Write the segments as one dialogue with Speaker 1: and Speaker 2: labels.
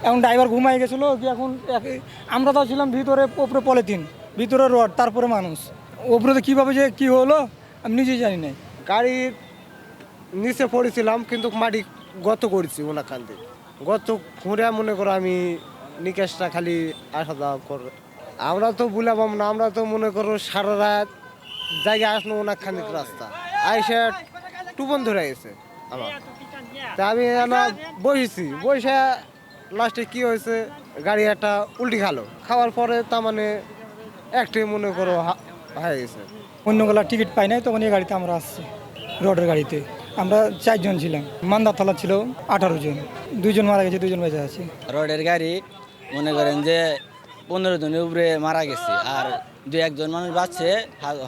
Speaker 1: এখন ড্রাইভার ঘুমাই গেছিলো কি এখন আমরা তো ছিলাম ভিতরে, ওপরে পলিথিন, ভিতরে রড, তারপরে মানুষ ওপরে তো কীভাবে যে কী হলো আমি নিজেই জানি না।
Speaker 2: গাড়ির নিচে পড়েছিলাম কিন্তু মাটি গত করেছি ওনাখান থেকে গত খুঁড়ে মনে করো আমি নিকাশটা খালি আসা যাওয়া করে আমরা তো বুলাবাম না, আমরা তো মনে করো সারা রাত জায়গায় আসলো ওনাখানিক রাস্তা আইসা টুপন ধরে গেছে আমার। তা আমি বসেছি, বসে লাস্টে কি হয়েছে গাড়ি একটা উল্টি খাওয়ার পরে তার মানে একটাই মনে করো হয়ে গেছে।
Speaker 1: অন্যগুলা টিকিট পাই নাই, তখন এই গাড়িতে আমরা আসছি, রডের গাড়িতে। আমরা 4 জন ছিলাম, মান্দাতলা ছিল 18 জন, 2 জন মারা গেছে, 2 জন বেঁচে আছে।
Speaker 3: রডের গাড়ি মনে করেন যে 15 জনের উপরে মারা গেছে, আর 2-1 জন মানুষ বাঁচছে,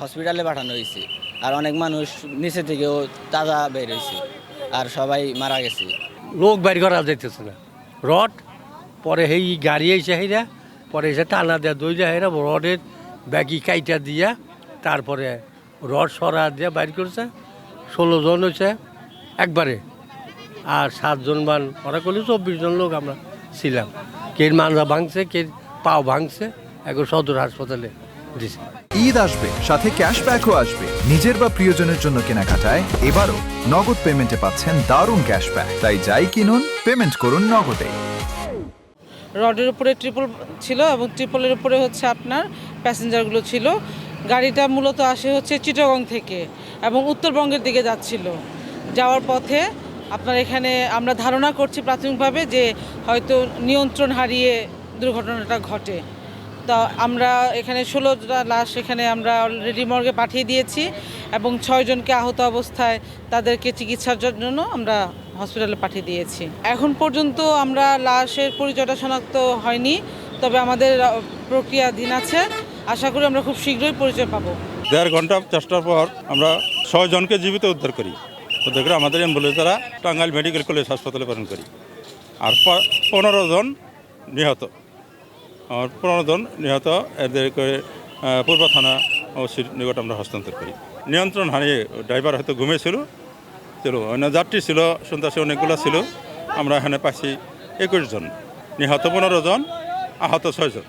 Speaker 3: হসপিটালে পাঠানো হয়েছে, আর অনেক মানুষ নিচে থেকেও তাজা বের হয়েছে, আর সবাই মারা গেছে।
Speaker 4: লোক বের করা যাইতেছে না, রড পরে সেই গাড়ি এসে হেরা, পরে এসে টানা দেওয়া দইরা হেরা রডের ব্যাগি কাইটা দিয়া তারপরে রড সরা দিয়ে বাইর করছে। 16 জন হয়েছে একবারে, আর 7 জন মান ওরা করলে 24 জন লোক আমরা ছিলাম। কে মানরা ভাঙছে, কে পাও ভাঙছে, এখন সদর হাসপাতালে দিছে।
Speaker 5: ঈদ আসবে, সাথে ক্যাশব্যাকও আসবে। নিজের বা প্রিয়জনের জন্য কেনাকাটায় এবারও নগদ পেমেন্টে পাচ্ছেন দারুণ ক্যাশব্যাক। তাই যাই কিনুন, পেমেন্ট করুন নগদে।
Speaker 6: রডের উপরে ট্রিপল ছিল এবং ট্রিপলের উপরে হচ্ছে আপনার প্যাসেঞ্জারগুলো ছিল। গাড়িটা মূলত আসে হচ্ছে চিটাগং থেকে এবং উত্তরবঙ্গের দিকে যাচ্ছিল। যাওয়ার পথে আপনার এখানে আমরা ধারণা করছি প্রাথমিকভাবে যে হয়তো নিয়ন্ত্রণ হারিয়ে দুর্ঘটনাটা ঘটে। তো আমরা এখানে 16টা লাশ এখানে আমরা অলরেডি মর্গে পাঠিয়ে দিয়েছি এবং 6 জনকে আহত অবস্থায় তাদেরকে চিকিৎসার জন্য আমরা হসপিটালে পাঠিয়ে দিয়েছি। এখন পর্যন্ত আমরা লাশের পরিচয়টা শনাক্ত হয়নি, তবে আমাদের প্রক্রিয়াধীন আছে। আশা করি আমরা খুব শীঘ্রই পরিচয় পাবো।
Speaker 7: 1.5 ঘন্টা চেষ্টার পর আমরা 6 জনকে জীবিত উদ্ধার করি। উদ্ধার করে আমাদের অ্যাম্বুলেন্স দ্বারা টাঙ্গাইল মেডিকেল কলেজ হাসপাতালে প্রেরণ করি। আর 15 জন নিহত, 15 জন নিহত এদেরকে পূর্ব থানা ওসির নিকট আমরা হস্তান্তর করি। নিয়ন্ত্রণ হারিয়ে ড্রাইভার হয়তো ঘুমিয়েছিল, অন্য যাত্রী ছিল সন্ত্রাসী অনেকগুলো ছিল। আমরা এখানে পাইছি 21 জন, নিহত 15 জন, আহত 6 জন।